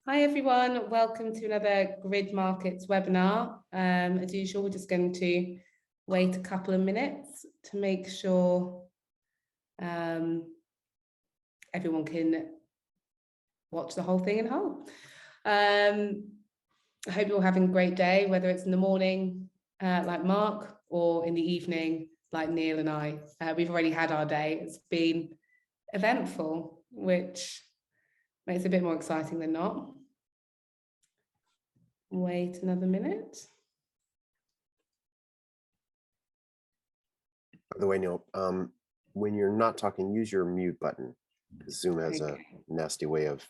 Hi everyone, welcome to another Grid Markets webinar. As usual, we're just going to wait a couple of minutes to make sure everyone can watch the whole thing in whole. I hope you're all having a great day, whether it's in the morning like Mark or in the evening like Neil and I. We've already had our day. It's been eventful, which makes it a bit more exciting than not. Wait another minute. By the way, Neil, when you're not talking, use your mute button. Zoom has a nasty way of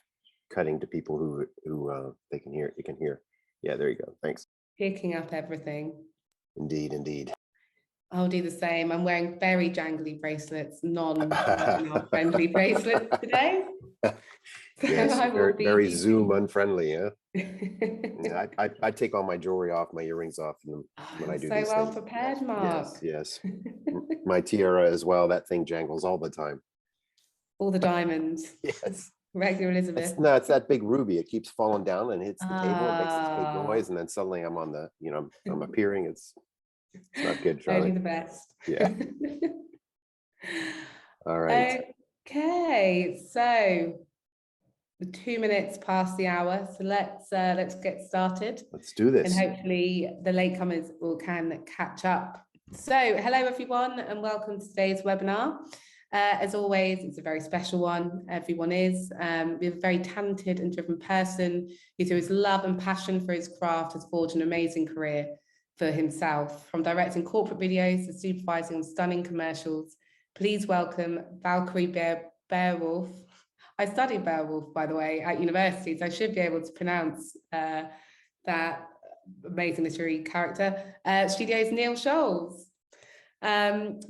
cutting to people who they can hear. You can hear. Yeah, there you go. Thanks. Picking up everything. Indeed, indeed. I'll do the same. I'm wearing very jangly bracelets, non-friendly bracelets today. Yes, very Zoom unfriendly, yeah. Yeah, I take all my jewelry off, my earrings off when I do so these well things. prepared, Mark. Yes. My tiara as well. That thing jangles all the time. All the diamonds. Yes. Regular Elizabeth. It's that big ruby. It keeps falling down and hits the table. It makes this big noise, and then suddenly I'm on the, I'm appearing. It's not good, Charlie. Only the best. Yeah. All right. Okay, so 2 minutes past the hour, so let's get started. Let's do this. And hopefully the latecomers can catch up. So hello everyone and welcome to today's webinar. As always, it's a very special one. Everyone is. We have a very talented and driven person who, through his love and passion for his craft, has forged an amazing career for himself. From directing corporate videos to supervising on stunning commercials, please welcome Valkyrie Beowulf. I studied Beowulf, by the way, at university, so I should be able to pronounce that amazing literary character. Studio's Neil Scholes.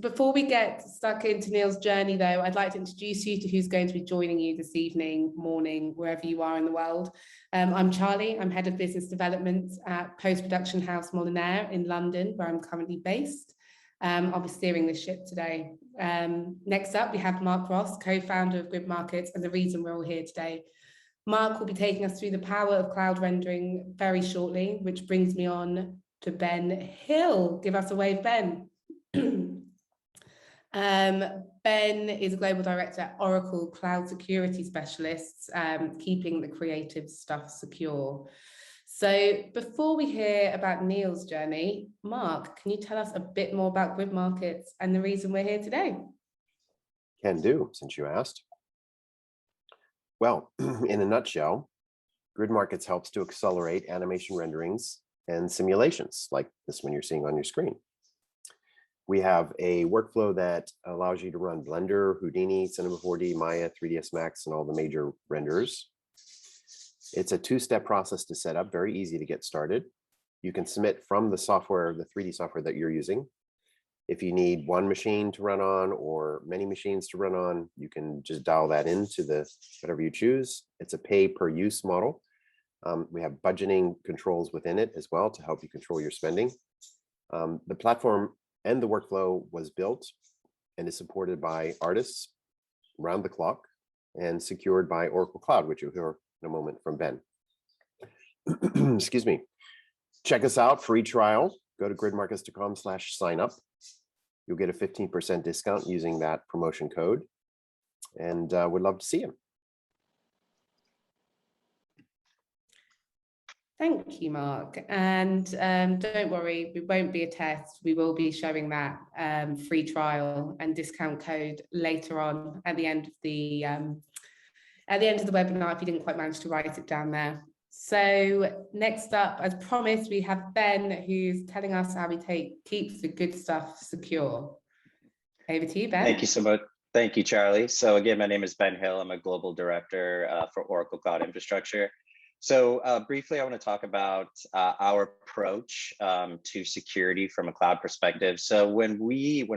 Before we get stuck into Neil's journey, though, I'd like to introduce you to who's going to be joining you this evening, morning, wherever you are in the world. I'm Charlie. I'm Head of Business Development at Post-Production House Molinaire in London, where I'm currently based. I'll be steering this ship today. Next up, we have Mark Ross, co-founder of Grid Markets, and the reason we're all here today. Mark will be taking us through the power of cloud rendering very shortly, which brings me on to Ben Hill. Give us a wave, Ben. Ben is a global director at Oracle Cloud Security Specialists, keeping the creative stuff secure. So before we hear about Neil's journey, Mark, can you tell us a bit more about Grid Markets and the reason we're here today? Can do, since you asked. Well, in a nutshell, Grid Markets helps to accelerate animation renderings and simulations like this one you're seeing on your screen. We have a workflow that allows you to run Blender, Houdini, Cinema 4D, Maya, 3ds Max, and all the major renderers. It's a two-step process to set up, very easy to get started. You can submit from the software, the 3D software that you're using. If you need one machine to run on or many machines to run on, you can just dial that into the whatever you choose. It's a pay per use model. We have budgeting controls within it as well to help you control your spending. The platform and the workflow was built and is supported by artists around the clock and secured by Oracle Cloud, which you'll hear in a moment from Ben. Excuse me. Check us out, free trial. Go to gridmarkets.com/sign-up. You'll get a 15% discount using that promotion code, and we'd love to see you. Thank you, Mark. And don't worry, it won't be a test. We will be showing that free trial and discount code later on at the end of the webinar if you didn't quite manage to write it down there. So next up, as promised, we have Ben, who's telling us how we keeps the good stuff secure. Over to you, Ben. Thank you so much. Thank you, Charlie. So again, my name is Ben Hill. I'm a global director for Oracle Cloud Infrastructure. So briefly, I want to talk about our approach to security from a cloud perspective. So when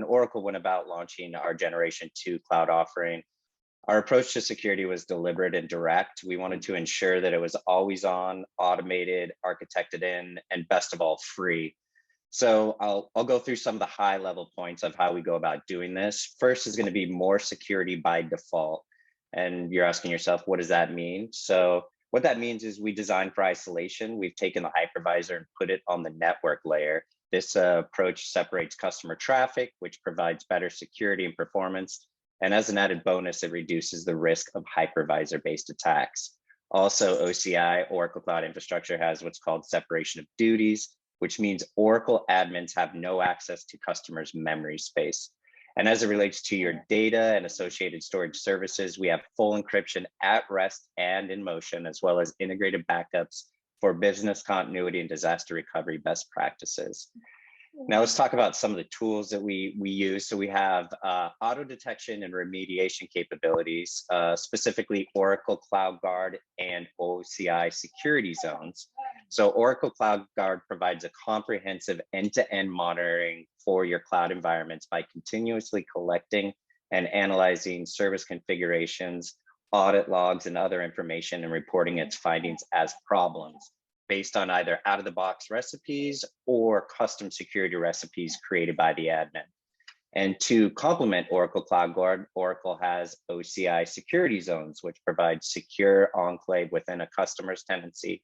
Oracle went about launching our Generation 2 cloud offering, our approach to security was deliberate and direct. We wanted to ensure that it was always on, automated, architected in, and best of all, free. So I'll go through some of the high level points of how we go about doing this. First is going to be more security by default. And you're asking yourself, what does that mean? So What that means is we design for isolation. We've taken the hypervisor and put it on the network layer. This approach separates customer traffic, which provides better security and performance. And as an added bonus, it reduces the risk of hypervisor-based attacks. Also, OCI, Oracle Cloud Infrastructure, has what's called separation of duties, which means Oracle admins have no access to customers' memory space. And as it relates to your data and associated storage services, we have full encryption at rest and in motion, as well as integrated backups for business continuity and disaster recovery best practices. Now let's talk about some of the tools that we use. So we have auto detection and remediation capabilities, specifically Oracle Cloud Guard and OCI security zones. So Oracle Cloud Guard provides a comprehensive end-to-end monitoring for your cloud environments by continuously collecting and analyzing service configurations, audit logs, and other information, and reporting its findings as problems based on either out-of-the-box recipes or custom security recipes created by the admin. And to complement Oracle Cloud Guard, Oracle has OCI security zones, which provide secure enclave within a customer's tenancy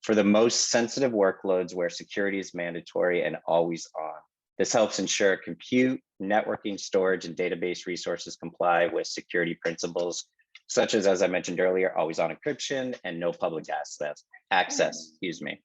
for the most sensitive workloads where security is mandatory and always on. This helps ensure compute, networking, storage, and database resources comply with security principles, such as I mentioned earlier, always on encryption and no public access, excuse me.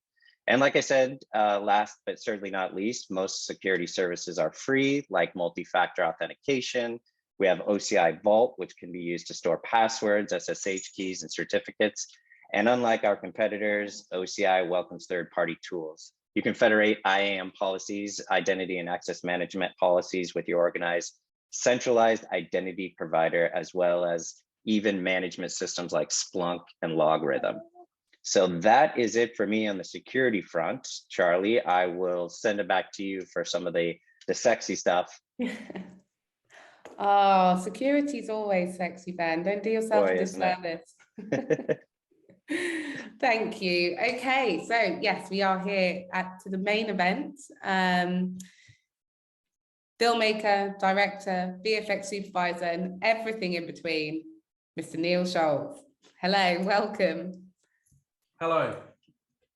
And like I said, last but certainly not least, most security services are free, like multi-factor authentication. We have OCI Vault, which can be used to store passwords, SSH keys, and certificates. And unlike our competitors, OCI welcomes third-party tools. You can federate IAM policies, identity and access management policies with your organized centralized identity provider, as well as even management systems like Splunk and Logarithm. So that is it for me on the security front. Charlie, I will send it back to you for some of the sexy stuff. Oh, security is always sexy, Ben. Don't do yourself a disservice. Thank you. Okay, so yes, we are here to the main event. Filmmaker, director, VFX supervisor, and everything in between, Mr. Neil Schultz. Hello, welcome. Hello.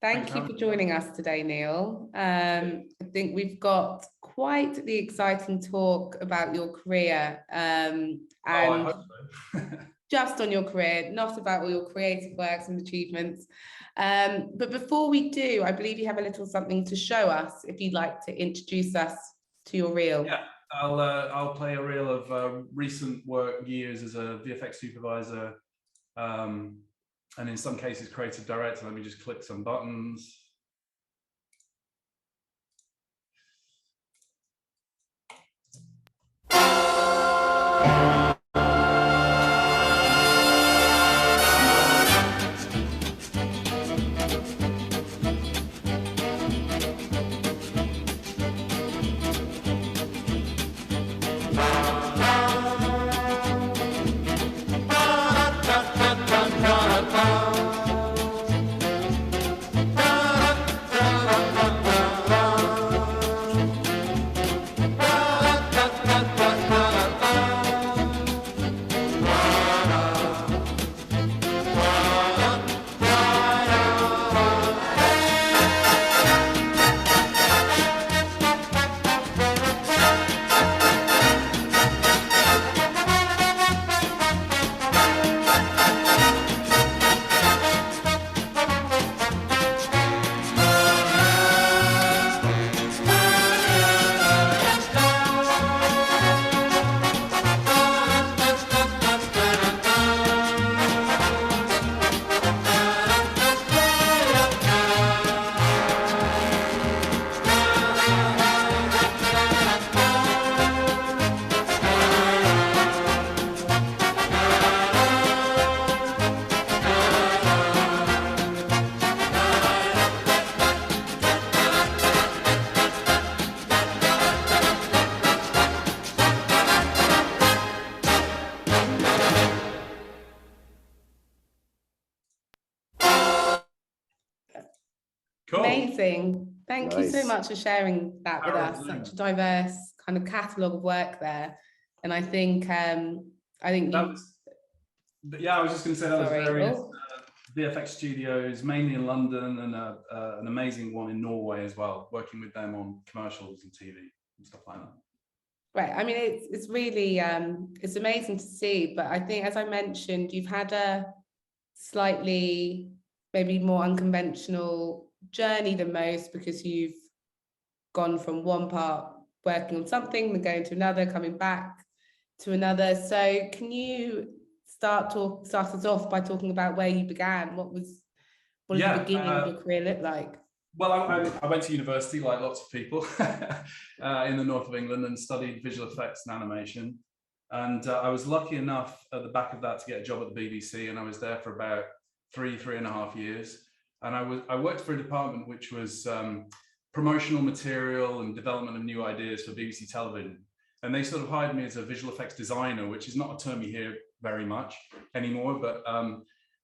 Thank you for joining us today, Neil. I think we've got quite the exciting talk about your career and I hope so. just on your career, not about all your creative works and achievements. But before we do, I believe you have a little something to show us, if you'd like to introduce us to your reel. Yeah, I'll play a reel of recent work years as a VFX supervisor, and in some cases creative director. Let me just click some buttons. Cool. Amazing. Thank you so Nice. much for sharing that with us. Such a diverse kind of catalogue of work there. And I think That you, was, yeah, I was just going to say that Sorry. was VFX studios, mainly in London, and an amazing one in Norway as well, working with them on commercials and TV and stuff like that. Right. I mean, it's really it's amazing to see, but I think, as I mentioned, you've had a slightly maybe more unconventional journey than most, because you've gone from one part working on something, then going to another, coming back to another. So can you start us off by talking about where you began? What did the beginning of your career look like? Well, I went to university, like lots of people, in the north of England, and studied visual effects and animation. And I was lucky enough at the back of that to get a job at the BBC, and I was there for about three and a half years. And I worked for a department which was promotional material and development of new ideas for BBC television. And they sort of hired me as a visual effects designer, which is not a term you hear very much anymore, but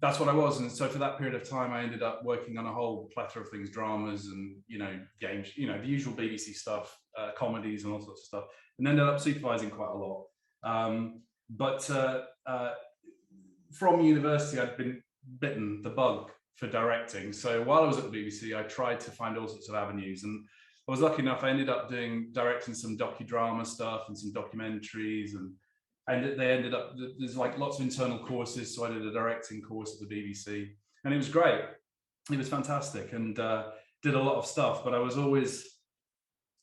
that's what I was. And so for that period of time, I ended up working on a whole plethora of things, dramas and, games, the usual BBC stuff, comedies and all sorts of stuff, and ended up supervising quite a lot. But from university, I'd been bitten the bug for directing. So while I was at the BBC, I tried to find all sorts of avenues, and I was lucky enough, I ended up directing some docudrama stuff and some documentaries, and they ended up, there's like lots of internal courses. So I did a directing course at the BBC, and it was great. It was fantastic, and did a lot of stuff, but I was always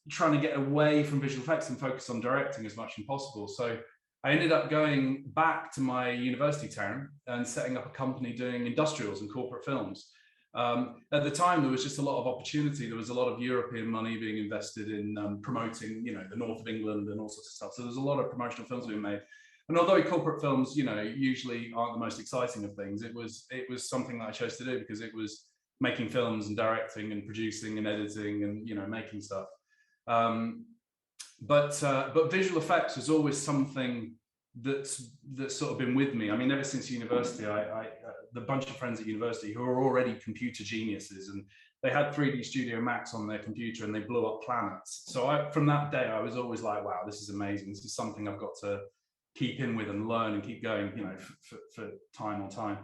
trying to get away from visual effects and focus on directing as much as possible. So I ended up going back to my university town and setting up a company doing industrials and corporate films. At the time, there was just a lot of opportunity. There was a lot of European money being invested in promoting, the north of England and all sorts of stuff. So there's a lot of promotional films being made. And although corporate films, usually aren't the most exciting of things, it was something that I chose to do because it was making films and directing and producing and editing and making stuff. But visual effects was always something that's sort of been with me. I mean, ever since university, the bunch of friends at university who were already computer geniuses, and they had 3D Studio Max on their computer and they blew up planets. So from that day, I was always like, wow, this is amazing. This is something I've got to keep in with and learn and keep going, for time on time.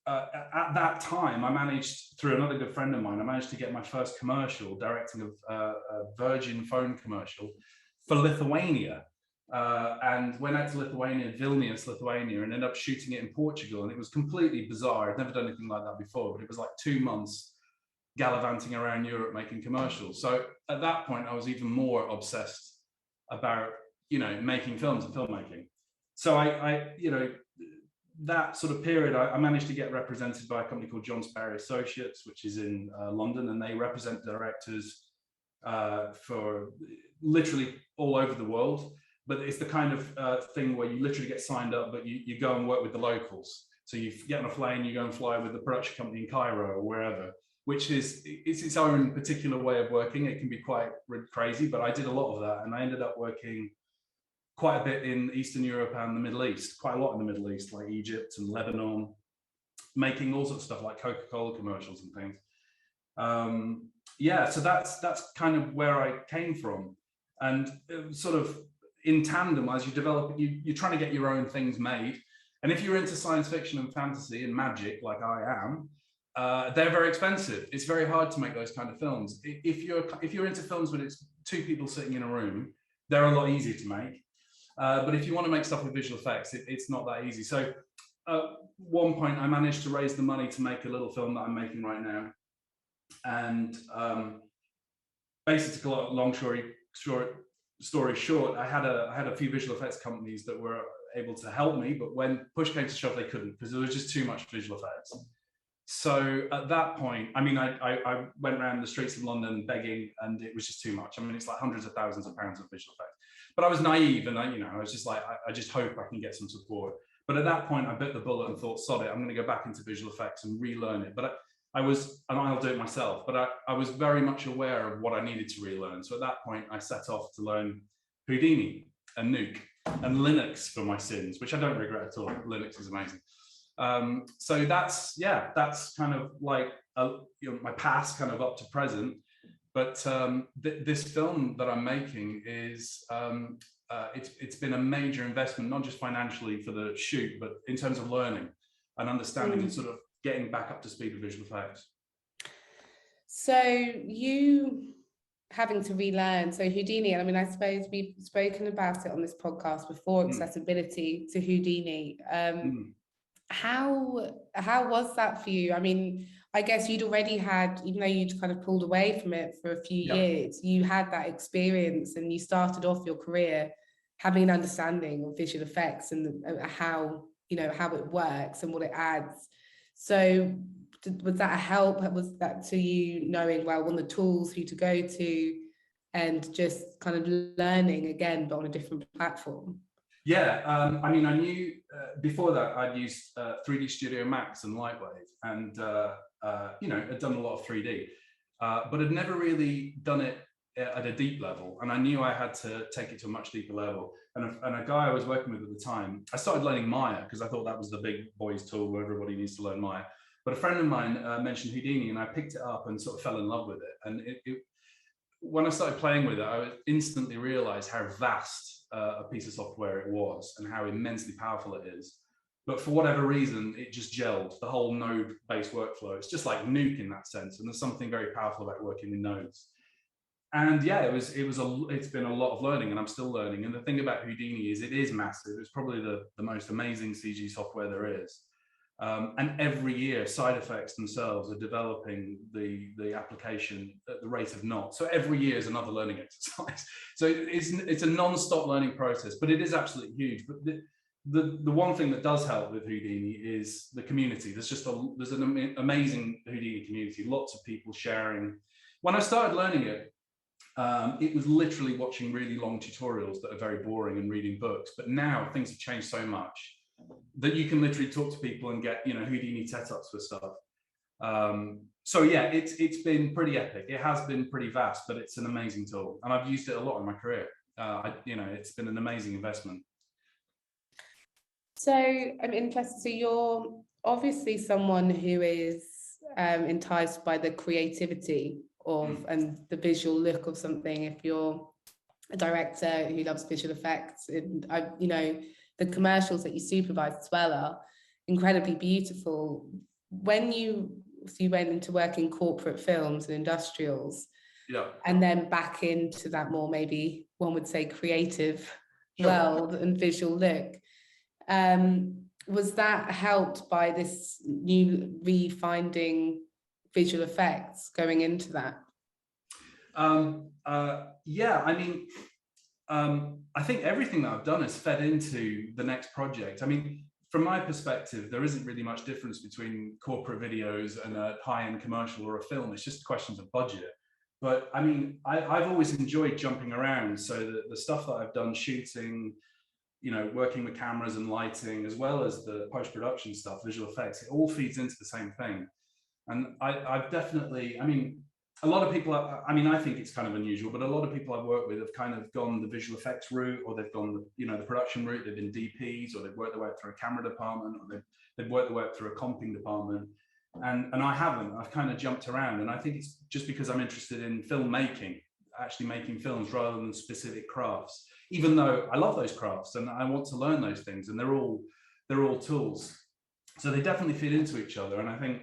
At that time, I managed, through another good friend of mine, I managed to get my first commercial, directing a Virgin phone commercial for Lithuania. And went out to Lithuania, Vilnius, Lithuania, and ended up shooting it in Portugal. And it was completely bizarre. I'd never done anything like that before, but it was like 2 months gallivanting around Europe making commercials. So at that point, I was even more obsessed about, making films and filmmaking. So I that sort of period, I managed to get represented by a company called John Sparrow Associates, which is in London, and they represent directors for literally all over the world. But it's the kind of thing where you literally get signed up, but you go and work with the locals. So you get on a plane, you go and fly with the production company in Cairo or wherever, which it's its own particular way of working. It can be quite crazy, but I did a lot of that, and I ended up working quite a bit in Eastern Europe and the Middle East, quite a lot in the Middle East, like Egypt and Lebanon, making all sorts of stuff like Coca-Cola commercials and things. So that's kind of where I came from. And sort of in tandem, as you develop, you're trying to get your own things made. And if you're into science fiction and fantasy and magic, like I am, they're very expensive. It's very hard to make those kind of films. If you're into films when it's 2 people sitting in a room, they're a lot easier to make. But if you want to make stuff with visual effects, it's not that easy. So at one point, I managed to raise the money to make a little film that I'm making right now. And basically, to cut a long story short, I had a few visual effects companies that were able to help me, but when push came to shove, they couldn't, because there was just too much visual effects. So at that point, I mean, I went around the streets of London begging, and it was just too much. I mean, it's like hundreds of thousands of pounds of visual effects. But I was naive, and I was just like, I just hope I can get some support. But at that point, I bit the bullet and thought, sod it, I'm going to go back into visual effects and relearn it. But and I'll do it myself, but I was very much aware of what I needed to relearn. So at that point, I set off to learn Houdini and Nuke and Linux for my sins, which I don't regret at all. Linux is amazing. So that's kind of like my past kind of up to present. But this film that I'm making is it's been a major investment, not just financially for the shoot, but in terms of learning and understanding and sort of getting back up to speed with visual effects. So you having to relearn. So Houdini, I mean, I suppose we've spoken about it on this podcast before, accessibility to Houdini. How was that for you? I mean, I guess you'd already had, even though you'd kind of pulled away from it for a few years, you had that experience and you started off your career having an understanding of visual effects and how, you know, how it works and what it adds. So was that a help? Was that to you knowing, well, one of the tools, who to go to, and just kind of learning again, but on a different platform? Yeah, I mean, I knew before that I'd used 3D Studio Max and Lightwave, and you know, I'd done a lot of 3D, but I'd never really done it at a deep level, and I knew I had to take it to a much deeper level. And a guy I was working with at the time, I started learning Maya because I thought that was the big boys' tool where everybody needs to learn Maya. But a friend of mine mentioned Houdini, and I picked it up and sort of fell in love with it. And when I started playing with it, I instantly realized how vast a piece of software it was and how immensely powerful it is. But for whatever reason, it just gelled, the whole node-based workflow. It's just like Nuke in that sense. And there's something very powerful about working with nodes. And yeah, it's been a lot of learning, and I'm still learning. And the thing about Houdini is it is massive. It's probably the most amazing CG software there is. And every year, side effects themselves are developing the application at the rate of knots. So every year is another learning exercise. So it's a non-stop learning process, but it is absolutely huge. But the one thing that does help with Houdini is the community. There's an amazing Houdini community. Lots of people sharing. When I started learning it, it was literally watching really long tutorials that are very boring and reading books. But now things have changed so much that you can literally talk to people and get, you know, Houdini setups for stuff. So yeah, it's been pretty epic. It has been pretty vast, but it's an amazing tool, and I've used it a lot in my career. You know, it's been an amazing investment. So I'm interested. So you're obviously someone who is enticed by the creativity of and the visual look of something. If you're a director who loves visual effects, and you know, the commercials that you supervise as well are incredibly beautiful. When you went into work in corporate films and industrials, and then back into that more, maybe one would say, creative world and visual look, was that helped by this new refinding visual effects going into that? Yeah, I mean, I think everything that I've done has fed into the next project. I mean, from my perspective, there isn't really much difference between corporate videos and a high-end commercial or a film. It's just questions of budget. But I mean, I've always enjoyed jumping around. So the stuff that I've done shooting, you know, working with cameras and lighting, as well as the post-production stuff, visual effects, it all feeds into the same thing. And I've definitely, I mean, a lot of people, I mean, I think it's kind of unusual, but a lot of people I've worked with have kind of gone the visual effects route, or they've gone, you know, the production route. They've been DPs, or they've worked their way up through a camera department, or they've worked their way up through a comping department. And I haven't. I've kind of jumped around, and I think it's just because I'm interested in filmmaking, actually making films rather than specific crafts. Even though I love those crafts and I want to learn those things, and they're all tools, so they definitely feed into each other. And I think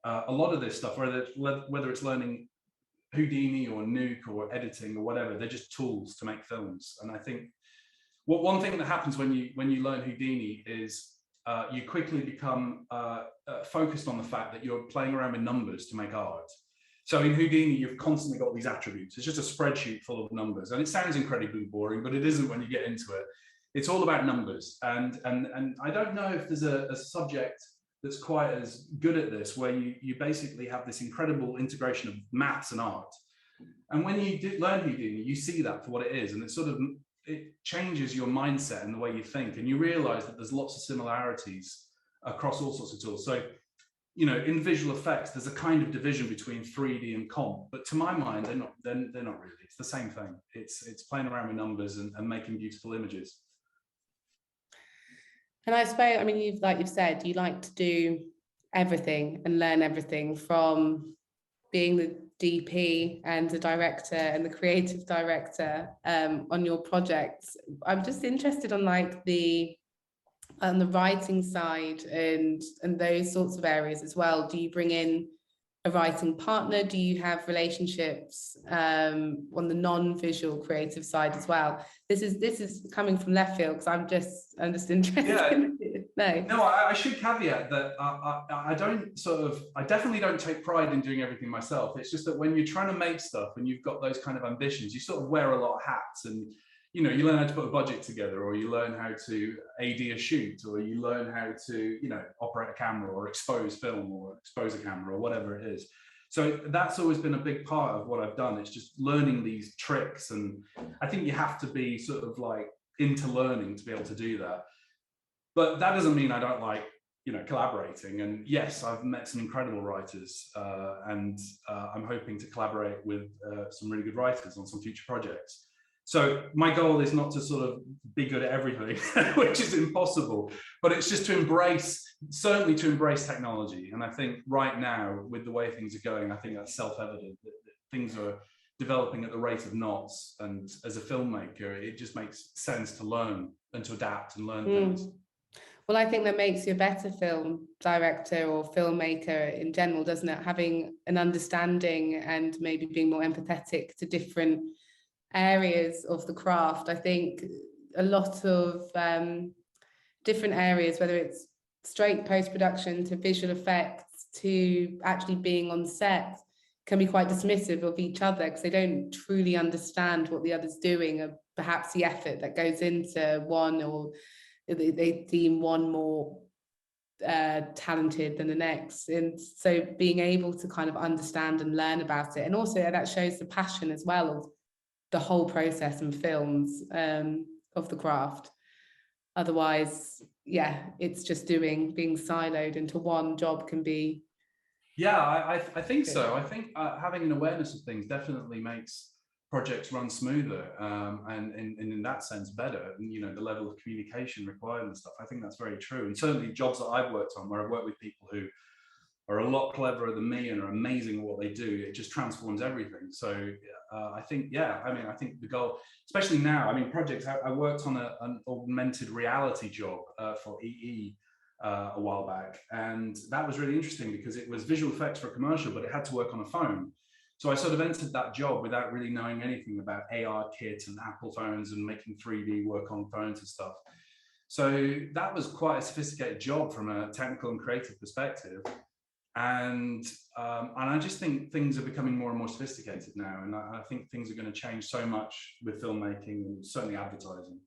a lot of this stuff, whether it's learning Houdini or Nuke or editing or whatever, they're just tools to make films. And I think one thing that happens when you learn Houdini is you quickly become focused on the fact that you're playing around with numbers to make art. So in Houdini, you've constantly got these attributes. It's just a spreadsheet full of numbers, and it sounds incredibly boring, but it isn't when you get into it. It's all about numbers, and I don't know if there's a subject that's quite as good at this, where you basically have this incredible integration of maths and art. And when you learn Houdini, you see that for what it is, and it changes your mindset and the way you think, and you realize that there's lots of similarities across all sorts of tools. So, you know, in visual effects, there's a kind of division between 3D and comp, but to my mind, they're not really. It's the same thing. It's playing around with numbers and making beautiful images. And I suppose, I mean, like you've said, you like to do everything and learn everything, from being the DP and the director and the creative director on your projects. I'm just interested on like on the writing side and those sorts of areas as well. Do you bring in a writing partner? Do you have relationships on the non-visual creative side as well? This is coming from left field because I'm just interested. Yeah. No, I should caveat that I definitely don't take pride in doing everything myself. It's just that when you're trying to make stuff and you've got those kind of ambitions, you sort of wear a lot of hats, and you learn how to put a budget together, or you learn how to AD a shoot, or you learn how to operate a camera or expose film or expose a camera or whatever it is. So that's always been a big part of what I've done. It's just learning these tricks, and I think you have to be sort of like into learning to be able to do that. But that doesn't mean I don't like collaborating. And yes, I've met some incredible writers, and I'm hoping to collaborate with some really good writers on some future projects. So my goal is not to sort of be good at everything, which is impossible, but it's just certainly to embrace technology. And I think right now, with the way things are going, I think that's self-evident that things are developing at the rate of knots. And as a filmmaker, it just makes sense to learn and to adapt and learn things. Well, I think that makes you a better film director or filmmaker in general, doesn't it? Having an understanding and maybe being more empathetic to different areas of the craft. I think a lot of different areas, whether it's straight post-production to visual effects to actually being on set, can be quite dismissive of each other because they don't truly understand what the other's doing, or perhaps the effort that goes into one, or they deem one more talented than the next. And so being able to kind of understand and learn about it, and also that shows the passion as well of the whole process and films of the craft. Otherwise, yeah, it's just being siloed into one job can be. Yeah, I think so. I think having an awareness of things definitely makes projects run smoother, and in that sense better. And the level of communication required and stuff, I think that's very true. And certainly jobs that I've worked on, where I've worked with people who are a lot cleverer than me and are amazing at what they do, it just transforms everything. So I think, I think the goal, especially now, projects, I worked on an augmented reality job for EE a while back, and that was really interesting because it was visual effects for a commercial, but it had to work on a phone. So I sort of entered that job without really knowing anything about ARKit and Apple phones and making 3D work on phones and stuff. So that was quite a sophisticated job from a technical and creative perspective. And I just think things are becoming more and more sophisticated now, and I think things are going to change so much with filmmaking and certainly advertising,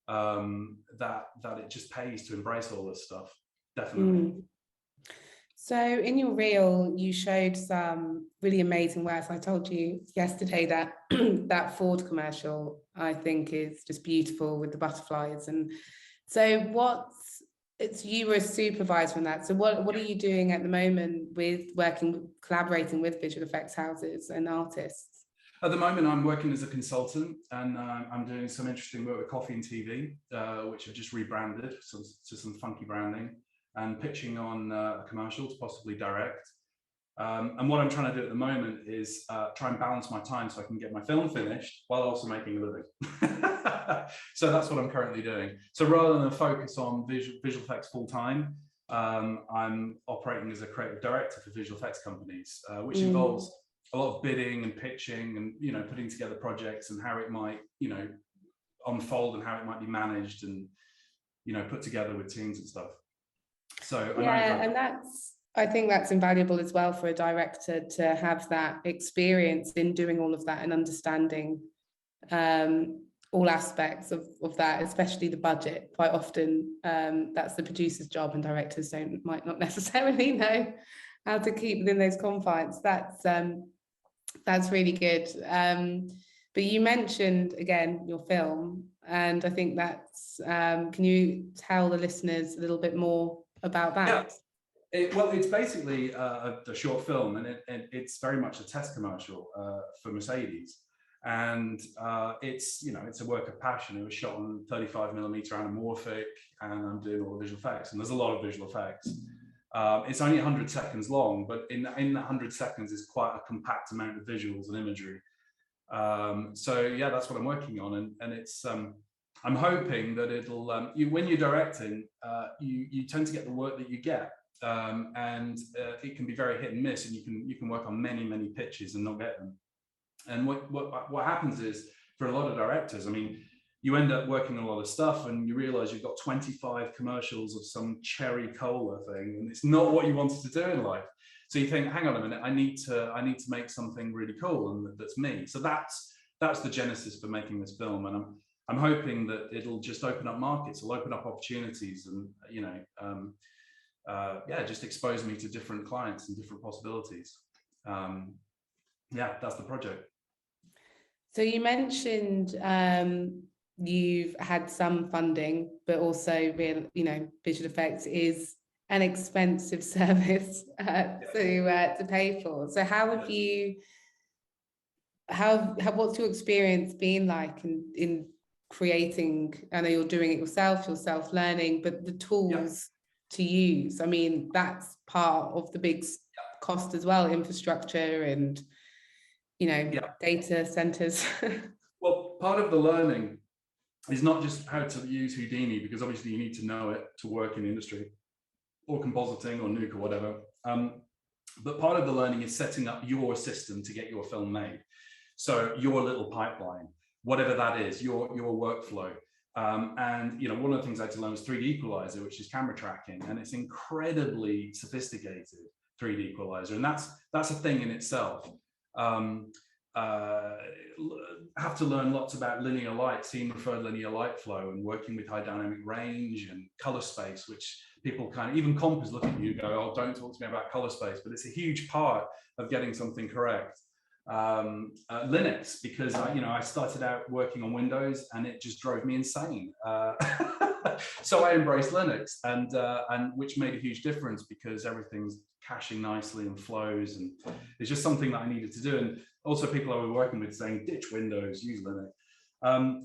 that it just pays to embrace all this stuff. Definitely. So in your reel, you showed some really amazing work. I told you yesterday that that Ford commercial, I think, is just beautiful with the butterflies. And so you were a supervisor on that. So what are you doing at the moment with collaborating with visual effects houses and artists? At the moment, I'm working as a consultant, and I'm doing some interesting work with Coffee and TV, which I've just rebranded to some funky branding, and pitching on a commercial to possibly direct. And what I'm trying to do at the moment is try and balance my time so I can get my film finished while also making a living. So that's what I'm currently doing. So rather than focus on visual effects full time, I'm operating as a creative director for visual effects companies, which involves a lot of bidding and pitching and putting together projects and how it might unfold and how it might be managed and put together with teams and stuff. So yeah, and I think that's invaluable as well for a director to have that experience in doing all of that and understanding all aspects of that, especially the budget. Quite often that's the producer's job, and directors might not necessarily know how to keep within those confines. That's really good. But you mentioned again your film, and I think that's can you tell the listeners a little bit more about that? Yeah. Well, it's basically a short film, and it's very much a test commercial for Mercedes, and it's a work of passion. It was shot on 35mm anamorphic, and I'm doing all the visual effects, and there's a lot of visual effects. It's only 100 seconds long, but in that 100 seconds is quite a compact amount of visuals and imagery. So yeah, that's what I'm working on, and it's I'm hoping that it'll when you're directing, you tend to get the work that you get, and it can be very hit and miss, and you can work on many pitches and not get them. And what happens is, for a lot of directors, I mean, you end up working on a lot of stuff and you realize you've got 25 commercials of some cherry cola thing, and it's not what you wanted to do in life. So you think, hang on a minute, I need to make something really cool, and that's me. So that's the genesis for making this film, and I'm hoping that it'll just open up markets, it'll open up opportunities, and yeah, just expose me to different clients and different possibilities. Yeah, that's the project. So you mentioned you've had some funding, but also visual effects is an expensive service to pay for. So how have you, what's your experience been like in creating? I know you're doing it yourself, you're self-learning, but the tools to use, I mean, that's part of the big cost as well, infrastructure and data centers. Well, part of the learning is not just how to use Houdini, because obviously you need to know it to work in the industry, or compositing or Nuke or whatever. But part of the learning is setting up your system to get your film made. So your little pipeline, whatever that is, your workflow. And one of the things I had to learn was 3D equalizer, which is camera tracking, and it's incredibly sophisticated 3D equalizer, and that's a thing in itself. Have to learn lots about linear light, scene referred linear light flow, and working with high dynamic range and color space, which people kind of, even compers look at you and go, oh, don't talk to me about color space, but it's a huge part of getting something correct. Linux, because I started out working on Windows and it just drove me insane. So I embraced Linux, and which made a huge difference, because everything's caching nicely and flows, and it's just something that I needed to do. And also people I was working with saying, ditch Windows, use Linux.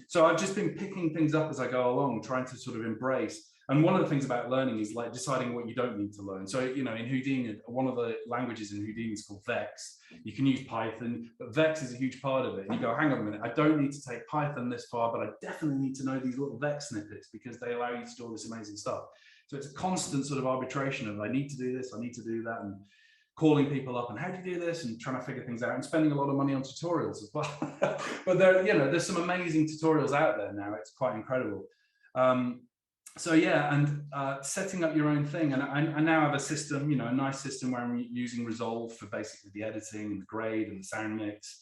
So I've just been picking things up as I go along, trying to sort of embrace. And one of the things about learning is like deciding what you don't need to learn. So, in Houdini, one of the languages in Houdini is called Vex. You can use Python, but Vex is a huge part of it. And you go, hang on a minute, I don't need to take Python this far, but I definitely need to know these little Vex snippets, because they allow you to do all this amazing stuff. So it's a constant sort of arbitration of, I need to do this, I need to do that, and calling people up and how do you do this, and trying to figure things out, and spending a lot of money on tutorials as well. But there's some amazing tutorials out there now. It's quite incredible. So yeah, and setting up your own thing, and I now have a system, a nice system where I'm using Resolve for basically the editing and the grade and the sound mix,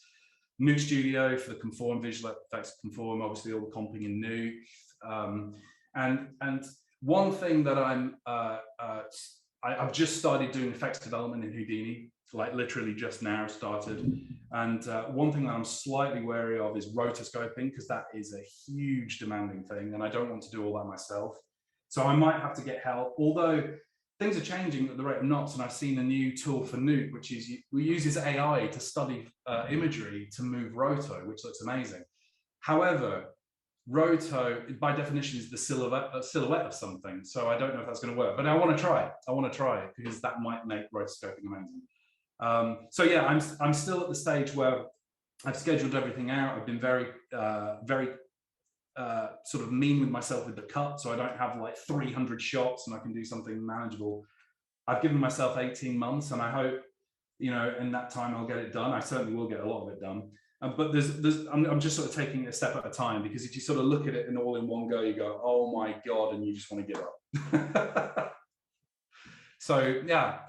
Nuke Studio for the Conform, visual effects Conform, obviously all the comping in Nuke, and one thing that I've just started doing effects development in Houdini, like literally just now started. And one thing that I'm slightly wary of is rotoscoping, because that is a huge demanding thing, and I don't want to do all that myself. So I might have to get help, although things are changing at the rate of knots, and I've seen a new tool for Nuke, which is we uses AI to study imagery to move roto, which looks amazing. However, roto by definition is the silhouette of something, so I don't know if that's going to work, but I want to try it because that might make rotoscoping amazing. So yeah, I'm still at the stage where I've scheduled everything out. I've been very sort of mean with myself with the cut, so I don't have like 300 shots and I can do something manageable. I've given myself 18 months, and I hope in that time I'll get it done. I certainly will get a lot of it done. But I'm just sort of taking it a step at a time, because if you sort of look at it and all in one go, you go, oh my God, and you just want to give up. So yeah,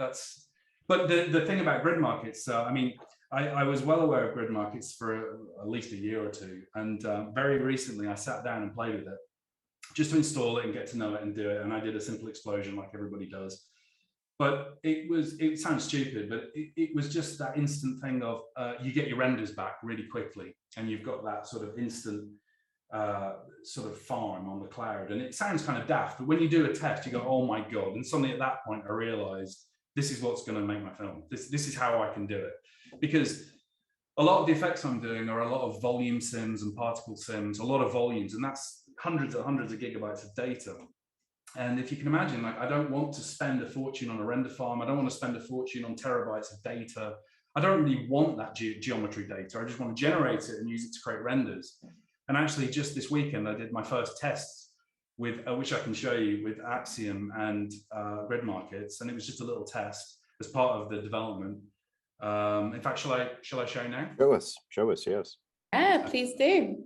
but the thing about grid markets, I mean, I was well aware of grid markets for at least a year or two. And very recently I sat down and played with it just to install it and get to know it and do it. And I did a simple explosion like everybody does. But it sounds stupid, but it was just that instant thing of you get your renders back really quickly, and you've got that sort of instant sort of farm on the cloud. And it sounds kind of daft, but when you do a test, you go, oh my God. And suddenly at that point, I realized this is what's going to make my film. This is how I can do it. Because a lot of the effects I'm doing are a lot of volume sims and particle sims, a lot of volumes, and that's hundreds and hundreds of gigabytes of data. And if you can imagine, like, I don't want to spend a fortune on a render farm. I don't want to spend a fortune on terabytes of data. I don't really want that geometry data. I just want to generate it and use it to create renders. And actually, just this weekend, I did my first tests with, which I can show you, with Axiom and Grid Markets, and it was just a little test as part of the development. In fact, shall I show you now? Show us, yes. Yeah, please do.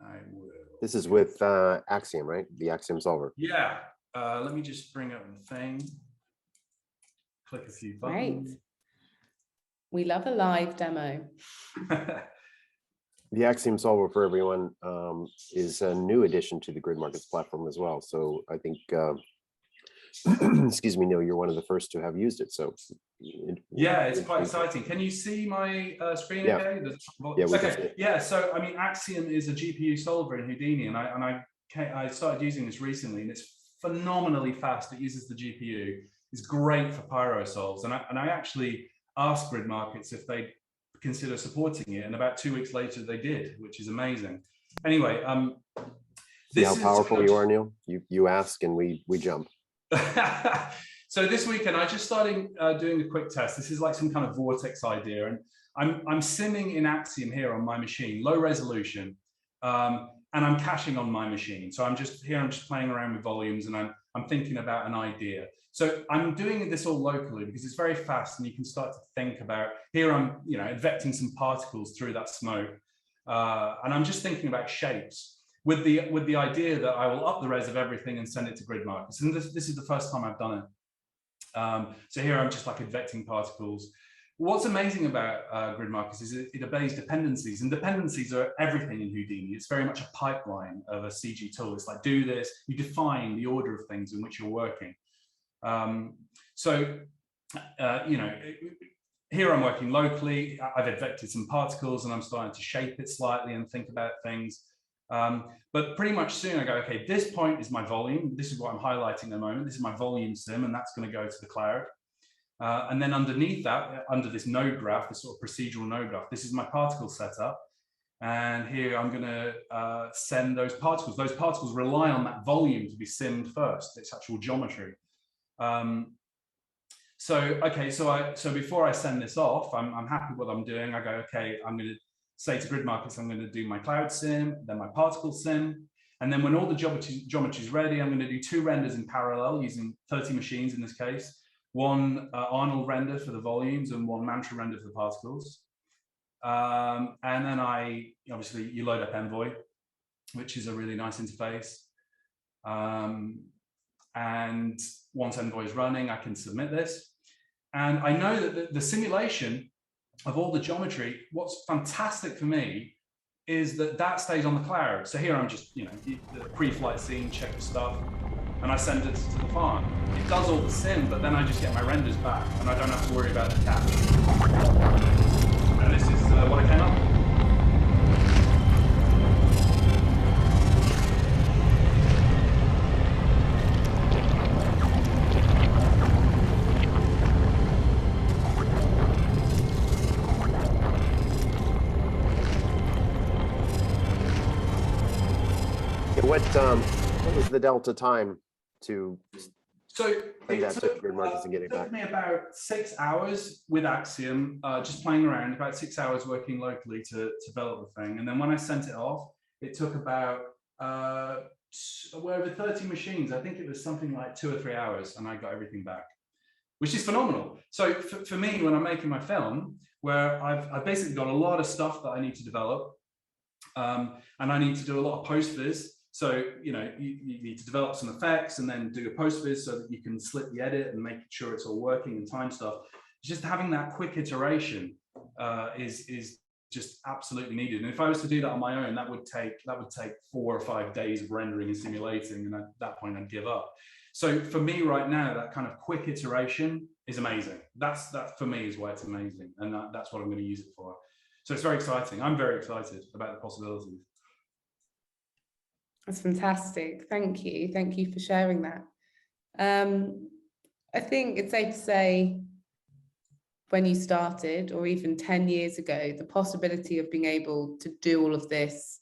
I will. This is with Axiom, right? The Axiom solver. Yeah. Let me just bring up the thing. Click a few buttons. Great. We love a live demo. The Axiom solver, for everyone, is a new addition to the Grid Markets platform as well. So I think, excuse me, Neil, you're one of the first to have used it. So yeah, it's quite exciting. Can you see my screen? Yeah. Okay. Yeah, we can see Okay. it. Yeah. So I mean, Axiom is a GPU solver in Houdini, and I started using this recently, and it's phenomenally fast. It uses the GPU. It's great for Pyro solves, and I actually asked Grid Markets if they consider supporting it, and about 2 weeks later they did, which is amazing. Anyway, See how powerful you are, Neil? You ask and we jump. So this weekend I just started doing a quick test. This is like some kind of vortex idea, and I'm simming in Axiom here on my machine, low resolution, and I'm caching on my machine. So I'm just playing around with volumes, and I'm thinking about an idea. So I'm doing this all locally because it's very fast, and you can start to think about, here I'm, advecting some particles through that smoke, and I'm just thinking about shapes with the idea that I will up the res of everything and send it to Grid Markets. And this is the first time I've done it. So here I'm just like advecting particles. What's amazing about Grid Markets is it obeys dependencies, and dependencies are everything in Houdini. It's very much a pipeline of a CG tool. It's like, do this, you define the order of things in which you're working. Here I'm working locally. I've advected some particles, and I'm starting to shape it slightly and think about things. But pretty much soon I go, okay, this point is my volume. This is what I'm highlighting at the moment. This is my volume sim, and that's going to go to the cloud. And then underneath that, under this node graph, this sort of procedural node graph, this is my particle setup. And here I'm going to send those particles. Those particles rely on that volume to be simmed first, its actual geometry. So before I send this off, I'm happy with what I'm doing. I go, okay, I'm going to say to Grid Markets, I'm going to do my cloud sim, then my particle sim. And then when all the geometry is ready, I'm going to do 2 renders in parallel using 30 machines in this case. One Arnold render for the volumes and one Mantra render for the particles. And then obviously you load up Envoy, which is a really nice interface. And once Envoy is running, I can submit this. And I know that the simulation of all the geometry, what's fantastic for me is that stays on the cloud. So here I'm just, the pre-flight scene, check the stuff, and I send it to the farm. It does all the sim, but then I just get my renders back, and I don't have to worry about the cache. And this is what I came up with. What was the delta time to So send that to Grid Markets and get it took back? me about 6 hours with Axiom, just playing around, about 6 hours working locally to develop the thing. And then when I sent it off, it took about over 30 machines. I think it was something like 2 or 3 hours, and I got everything back, which is phenomenal. So for me, when I'm making my film, where I've basically got a lot of stuff that I need to develop, and I need to do a lot of post-viz. So, you need to develop some effects and then do a post-viz so that you can slip the edit and make sure it's all working and time stuff. Just having that quick iteration is just absolutely needed. And if I was to do that on my own, that would take 4 or 5 days of rendering and simulating, and at that point I'd give up. So for me right now, that kind of quick iteration is amazing. That for me is why it's amazing, and that's what I'm going to use it for. So it's very exciting. I'm very excited about the possibilities. That's fantastic. Thank you. Thank you for sharing that. I think it's safe to say when you started, or even 10 years ago, the possibility of being able to do all of this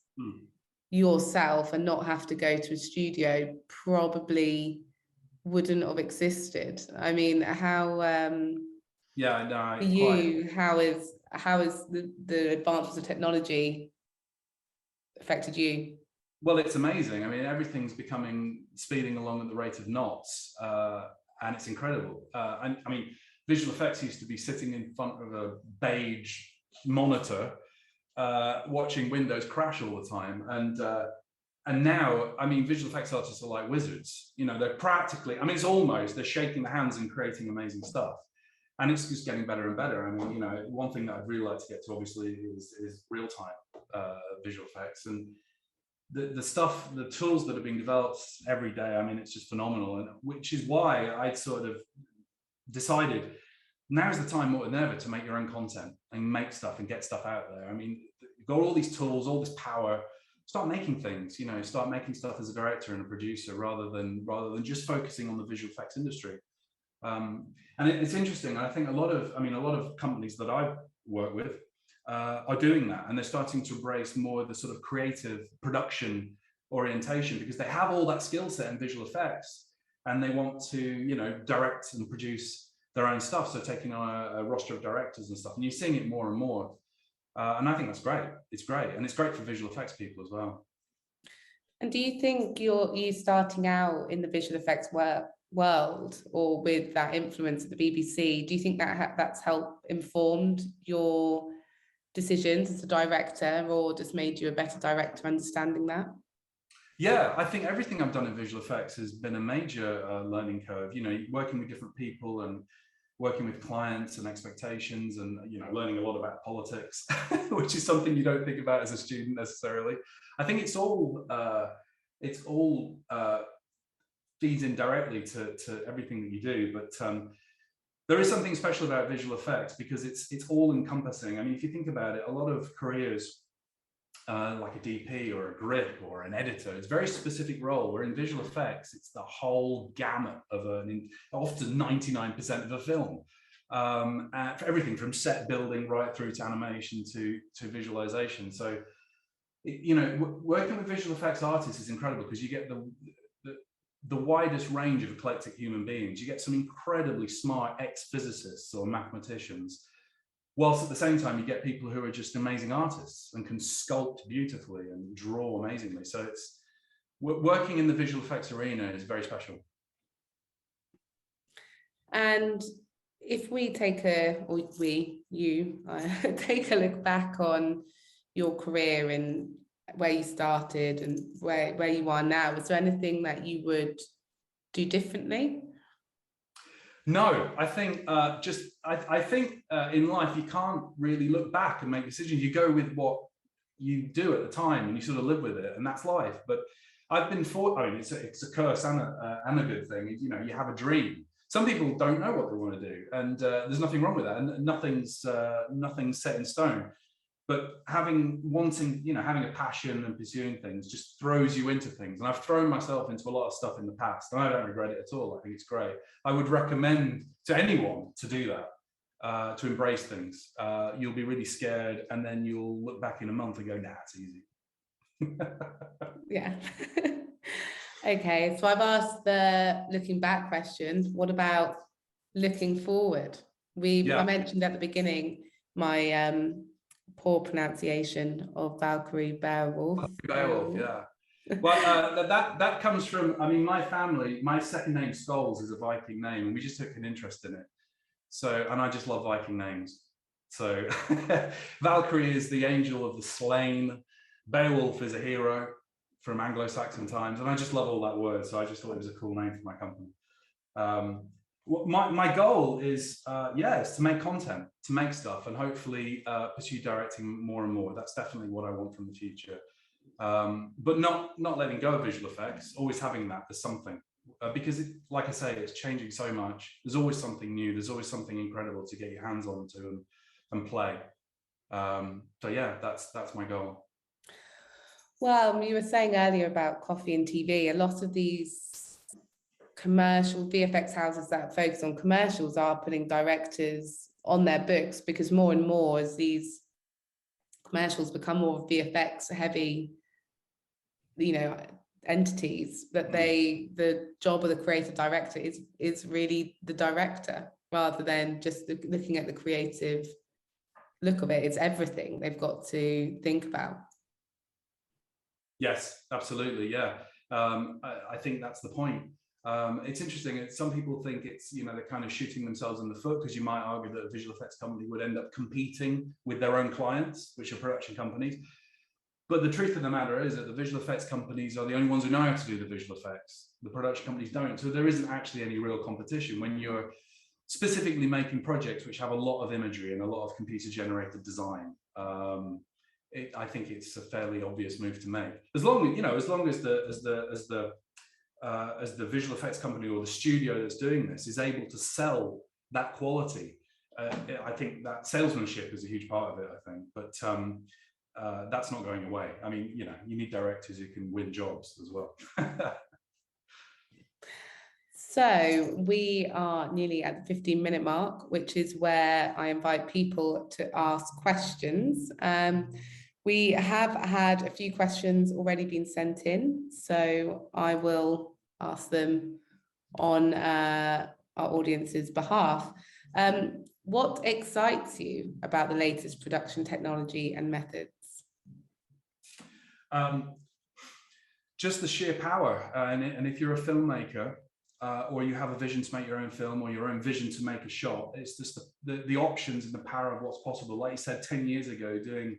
yourself and not have to go to a studio probably wouldn't have existed. I mean, how Yeah, no, for you, how is the advances of technology affected you? Well, it's amazing. I mean, everything's speeding along at the rate of knots, and it's incredible. I mean, visual effects used to be sitting in front of a beige monitor, watching Windows crash all the time, and now, I mean, visual effects artists are like wizards. You know, they're practically, I mean, they're shaking their hands and creating amazing stuff. And it's just getting better and better. I mean, you know, one thing that I'd really like to get to, obviously, is real-time visual effects. And the tools that are being developed every day, I mean, it's just phenomenal. And which is why I sort of decided now's the time more than ever to make your own content and make stuff and get stuff out there. I mean, you've got all these tools, all this power. Start making things, you know, start making stuff as a director and a producer rather than just focusing on the visual effects industry. And it's interesting. I think a lot of companies that I work with are doing that, and they're starting to embrace more of the sort of creative production orientation because they have all that skill set in visual effects, and they want to, you know, direct and produce their own stuff. So taking on a roster of directors and stuff, and you're seeing it more and more. And I think that's great. It's great, and it's great for visual effects people as well. And do you think you starting out in the visual effects world, or with that influence at the BBC, do you think that that's helped informed your decisions as a director, or just made you a better director understanding that? Yeah, I think everything I've done in visual effects has been a major learning curve. You know, working with different people and working with clients and expectations, and, you know, learning a lot about politics, which is something you don't think about as a student necessarily. I think it's all feeds in directly to everything that you do. But there is something special about visual effects because it's all encompassing. I mean, if you think about it, a lot of careers, like a DP or a grip or an editor, it's a very specific role, where in visual effects, it's the whole gamut of often 99% of a film. For everything from set building right through to animation to visualization. So, you know, working with visual effects artists is incredible because you get the widest range of eclectic human beings. You get some incredibly smart ex-physicists or mathematicians, whilst at the same time you get people who are just amazing artists and can sculpt beautifully and draw amazingly. So it's working in the visual effects arena is very special. And if we take take a look back on your career and where you started and where you are now, is there anything that you would do differently? No, I think I think in life you can't really look back and make decisions. You go with what you do at the time and you sort of live with it, and that's life. But I've been I mean, it's a curse and a good thing. You know, you have a dream. Some people don't know what they want to do, and there's nothing wrong with that, and nothing's set in stone. But having a passion and pursuing things just throws you into things. And I've thrown myself into a lot of stuff in the past, and I don't regret it at all. I think it's great. I would recommend to anyone to do that, to embrace things. You'll be really scared, and then you'll look back in a month and go, nah, it's easy. Yeah. Okay, so I've asked the looking back question. What about looking forward? I mentioned at the beginning my poor pronunciation of Valkyrie Beowulf. Beowulf, yeah. Well, that comes from, I mean, my family, my second name Scholes is a Viking name, and we just took an interest in it. So, and I just love Viking names. So Valkyrie is the angel of the slain. Beowulf is a hero from Anglo-Saxon times, and I just love all that word. So I just thought it was a cool name for my company. My goal is to make content, to make stuff, and hopefully pursue directing more and more. That's definitely what I want from the future. But not letting go of visual effects, always having that as something, because like I say, it's changing so much. There's always something new. There's always something incredible to get your hands onto and play. So yeah, that's my goal. Well, you were saying earlier about coffee and TV. A lot of these commercial VFX houses that focus on commercials are putting directors on their books, because more and more, as these commercials become more VFX heavy you know, entities, that the job of the creative director is really the director, rather than just looking at the creative look of it. It's everything they've got to think about. Yes, absolutely. Yeah. I think that's the point. It's interesting. Some people think it's, you know, they're kind of shooting themselves in the foot, because you might argue that a visual effects company would end up competing with their own clients, which are production companies. But the truth of the matter is that the visual effects companies are the only ones who know how to do the visual effects. The production companies don't. So there isn't actually any real competition when you're specifically making projects which have a lot of imagery and a lot of computer generated design. I think it's a fairly obvious move to make. As long as the visual effects company or the studio that's doing this is able to sell that quality, I think that salesmanship is a huge part of it, I think. But that's not going away. I mean, you know, you need directors who can win jobs as well. So we are nearly at the 15-minute mark, which is where I invite people to ask questions. We have had a few questions already been sent in, so I will ask them on our audience's behalf. What excites you about the latest production technology and methods? Just the sheer power. And if you're a filmmaker, or you have a vision to make your own film, or your own vision to make a shot, it's just the options and the power of what's possible. Like you said, 10 years ago, doing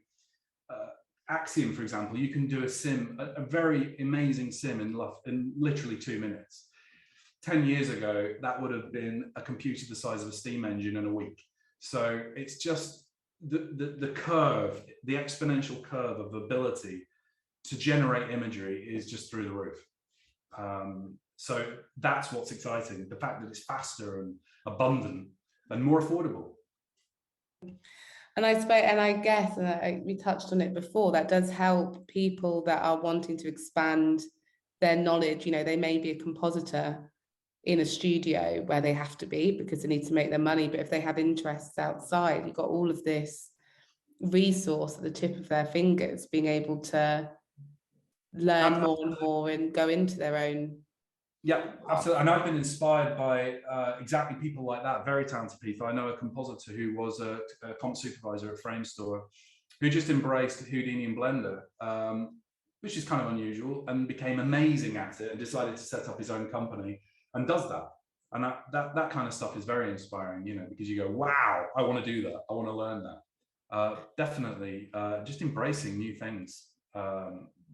Axiom, for example, you can do a sim, a very amazing sim in literally 2 minutes. 10 years ago, that would have been a computer the size of a steam engine in a week. So it's just the curve, the exponential curve of ability to generate imagery is just through the roof. So that's what's exciting, the fact that it's faster and abundant and more affordable. And I guess we touched on it before, that does help people that are wanting to expand their knowledge. You know, they may be a compositor in a studio where they have to be because they need to make their money, but if they have interests outside, you've got all of this resource at the tip of their fingers, being able to learn more and more and go into their own. Yeah, absolutely. And I've been inspired by exactly people like that, very talented people. I know a compositor who was a comp supervisor at Framestore, who just embraced Houdini and Blender, which is kind of unusual, and became amazing at it and decided to set up his own company and does that. And that kind of stuff is very inspiring, you know, because you go, wow, I want to do that. I want to learn that. Definitely just embracing new things,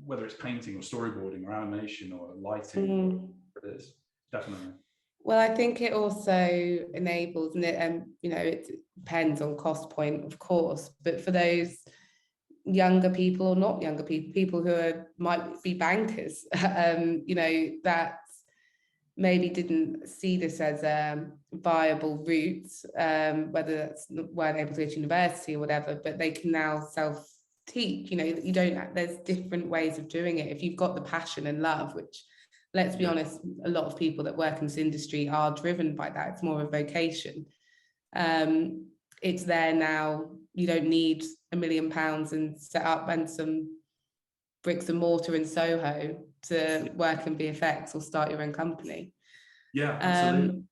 whether it's painting or storyboarding or animation or lighting. It is, definitely. Well, I think it also enables, and you know, it depends on cost point, of course, but for those younger people or not younger people who might be bankers, you know, that maybe didn't see this as a viable route, whether that's weren't able to go to university or whatever, but they can now self-teach. You know, there's different ways of doing it. If you've got the passion and love, which, let's be honest, a lot of people that work in this industry are driven by that. It's more of a vocation. It's there now. You don't need £1 million and set up and some bricks and mortar in Soho to work in VFX or start your own company. Yeah, absolutely.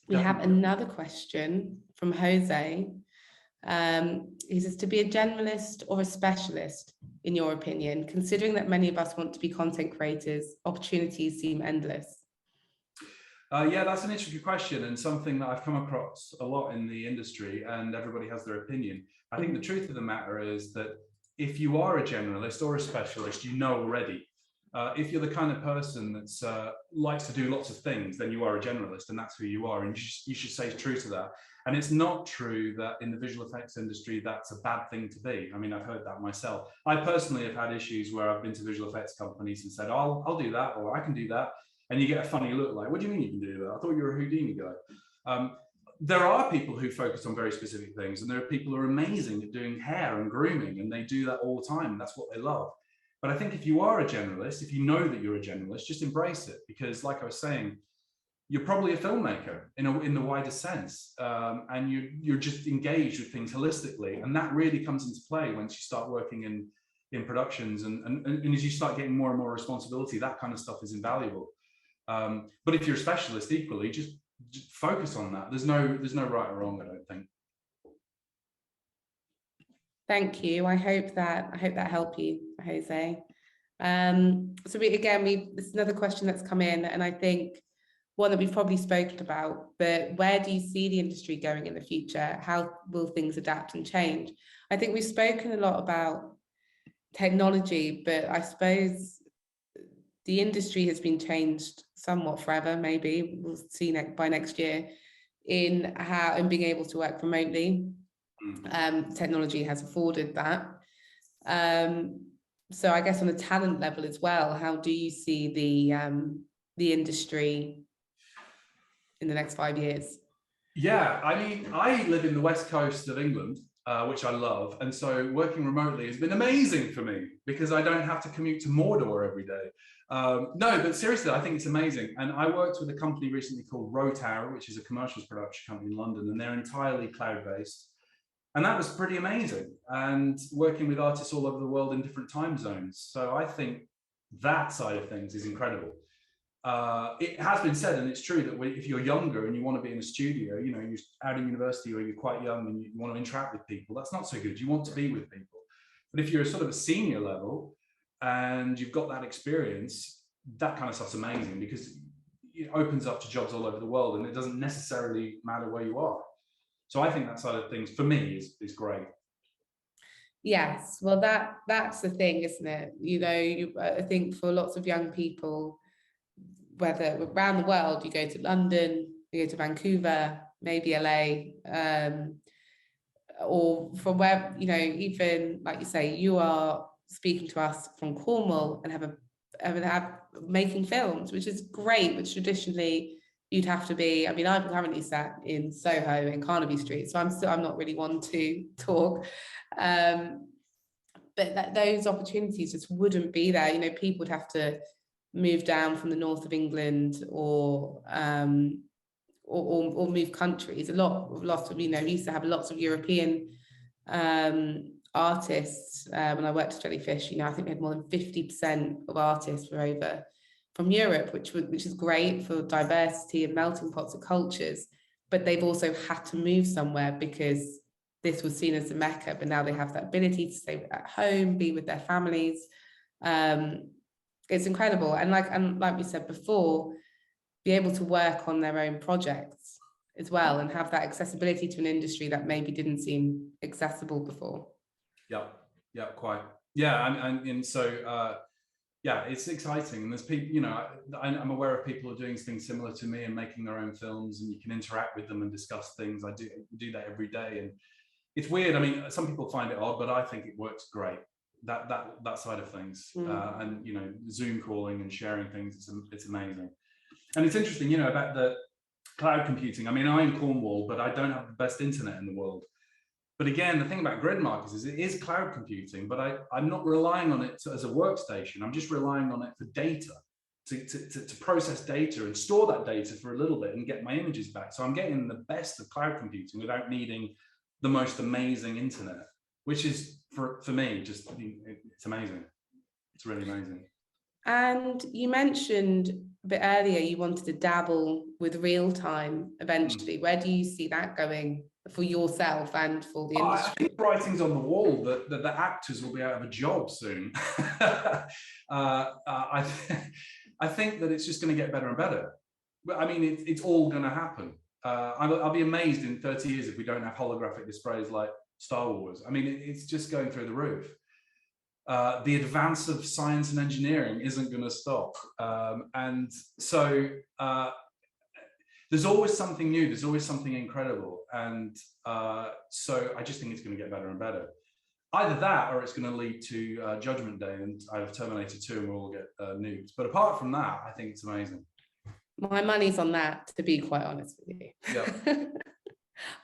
We have another question from Jose. He says, to be a generalist or a specialist, in your opinion, considering that many of us want to be content creators, opportunities seem endless? Yeah, that's an interesting question, and something that I've come across a lot in the industry, and everybody has their opinion. I think the truth of the matter is that if you are a generalist or a specialist, you know already. If you're the kind of person that likes to do lots of things, then you are a generalist, and that's who you are, and you should stay true to that. And it's not true that in the visual effects industry, that's a bad thing to be. I mean, I've heard that myself. I personally have had issues where I've been to visual effects companies and said, oh, I'll do that, or I can do that. And you get a funny look like, what do you mean you can do that? I thought you were a Houdini guy. There are people who focus on very specific things, and there are people who are amazing at doing hair and grooming, and they do that all the time. That's what they love. But I think if you are a generalist, if you know that you're a generalist, just embrace it, because like I was saying, you're probably a filmmaker in the wider sense, and you're just engaged with things holistically, and that really comes into play once you start working in in productions, and as you start getting more and more responsibility, that kind of stuff is invaluable. But if you're a specialist, equally, just focus on that. There's no right or wrong, I don't think. Thank you. I hope that helped you, Jose. So this is another question that's come in, and I think one that we've probably spoken about, but where do you see the industry going in the future? How will things adapt and change? I think we've spoken a lot about technology, but I suppose the industry has been changed somewhat forever, maybe. We'll see by next year in being able to work remotely. Technology has afforded that. So I guess on a talent level as well, how do you see the industry in the next 5 years? Yeah, I mean, I live in the west coast of England, which I love. And so working remotely has been amazing for me because I don't have to commute to Mordor every day. No, but seriously, I think it's amazing. And I worked with a company recently called Rotower, which is a commercials production company in London, and they're entirely cloud-based. And that was pretty amazing. And working with artists all over the world in different time zones. So I think that side of things is incredible. It has been said, and it's true, that if you're younger and you want to be in a studio, you know, you're out of university or you're quite young and you want to interact with people, that's not so good. You want to be with people. But if you're sort of a senior level and you've got that experience, that kind of stuff's amazing because it opens up to jobs all over the world and it doesn't necessarily matter where you are. So I think that side of things for me is great. Yes, well, that's the thing, isn't it? You know, I think for lots of young people, whether around the world, you go to London, you go to Vancouver, maybe LA, or from where, you know, even like you say, you are speaking to us from Cornwall and have making films, which is great, which traditionally you'd have to be. I mean, I'm currently sat in Soho in Carnaby Street, so I'm not really one to talk. But those opportunities just wouldn't be there. You know, people would have to move down from the north of England or move countries. Lots of, you know, we used to have lots of European artists when I worked at Jellyfish. You know, I think we had more than 50% of artists were over from Europe, which is great for diversity and melting pots of cultures. But they've also had to move somewhere because this was seen as a Mecca, but now they have that ability to stay at home, be with their families. It's incredible. And like we said before, be able to work on their own projects as well and have that accessibility to an industry that maybe didn't seem accessible before. Yeah, quite. Yeah, and so yeah, it's exciting. And there's people, you know, I'm aware of people who are doing things similar to me and making their own films, and you can interact with them and discuss things. I do that every day, and it's weird. I mean, some people find it odd, but I think it works great. That side of things, and you know, Zoom calling and sharing things, it's amazing. And it's interesting, you know, about the cloud computing. I mean, I'm in Cornwall, but I don't have the best internet in the world. But again, the thing about Gridmarkers is it is cloud computing, but I'm not relying on it as a workstation. I'm just relying on it for data, to process data and store that data for a little bit and get my images back. So I'm getting the best of cloud computing without needing the most amazing internet, which is for me, just, it's amazing. It's really amazing. And you mentioned a bit earlier you wanted to dabble with real time eventually. Where do you see that going for yourself and for the industry? I think writing's on the wall that the actors will be out of a job soon. I think that it's just going to get better and better. But I mean, it's all going to happen. I'll be amazed in 30 years if we don't have holographic displays like Star Wars. I mean, it's just going through the roof. The advance of science and engineering isn't going to stop. And so there's always something new, there's always something incredible. And so I just think it's going to get better and better. Either that or it's going to lead to Judgment Day and I have Terminator 2 and we'll all get nuked. But apart from that, I think it's amazing. My money's on that, to be quite honest with you. Yeah.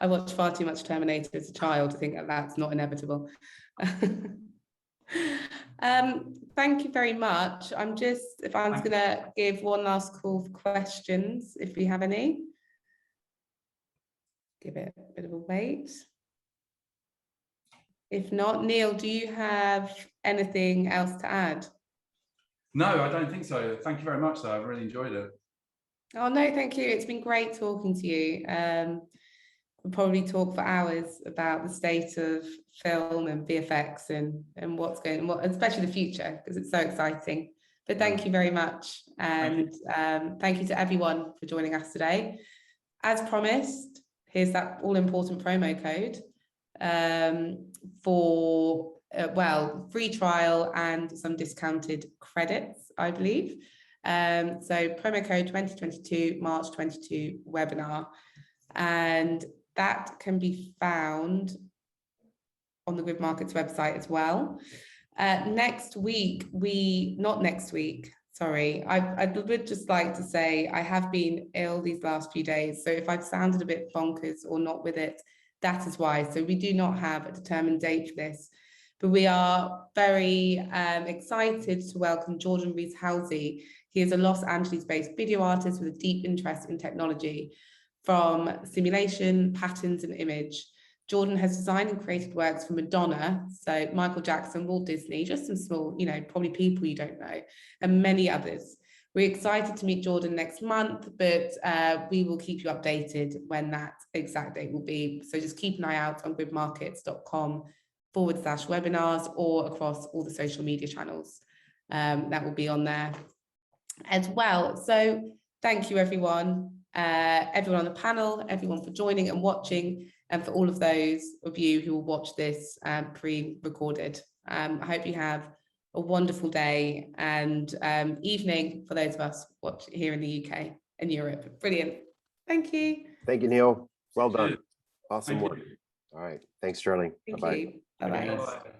I watched far too much Terminator as a child to think that that's not inevitable. Thank you very much. I'm gonna give one last call for questions if we have any. Give it a bit of a wait. If not, Neil, do you have anything else to add? No, I don't think so. Thank you very much, though. I've really enjoyed it. Oh, no, thank you. It's been great talking to you. We'll probably talk for hours about the state of film and VFX and what's going on, especially the future, because it's so exciting. But thank you very much. And thank you to everyone for joining us today. As promised, here's that all-important promo code for, well, free trial and some discounted credits, I believe. So promo code 2022, March 22 webinar. And that can be found on the Grid Markets website as well. Next week, sorry, I would just like to say I have been ill these last few days. So if I've sounded a bit bonkers or not with it, that is why. So we do not have a determined date for this, but we are very excited to welcome Jordan Rees-Halsey. He is a Los Angeles-based video artist with a deep interest in technology, from simulation, patterns, and image. Jordan has designed and created works for Madonna, so Michael Jackson, Walt Disney, just some small, you know, probably people you don't know, and many others. We're excited to meet Jordan next month, but we will keep you updated when that exact date will be. So just keep an eye out on gridmarkets.com/webinars or across all the social media channels that will be on there as well. So thank you, everyone. Everyone on the panel, everyone for joining and watching, and for all of those of you who will watch this pre-recorded. I hope you have a wonderful day and evening for those of us watching here in the UK and Europe. Brilliant. Thank you. Thank you, Neil. Well done. Cheers. Awesome Thank work. you. All right. Thanks, Charlie. Thank Bye-bye. you. Bye-bye. Bye-bye.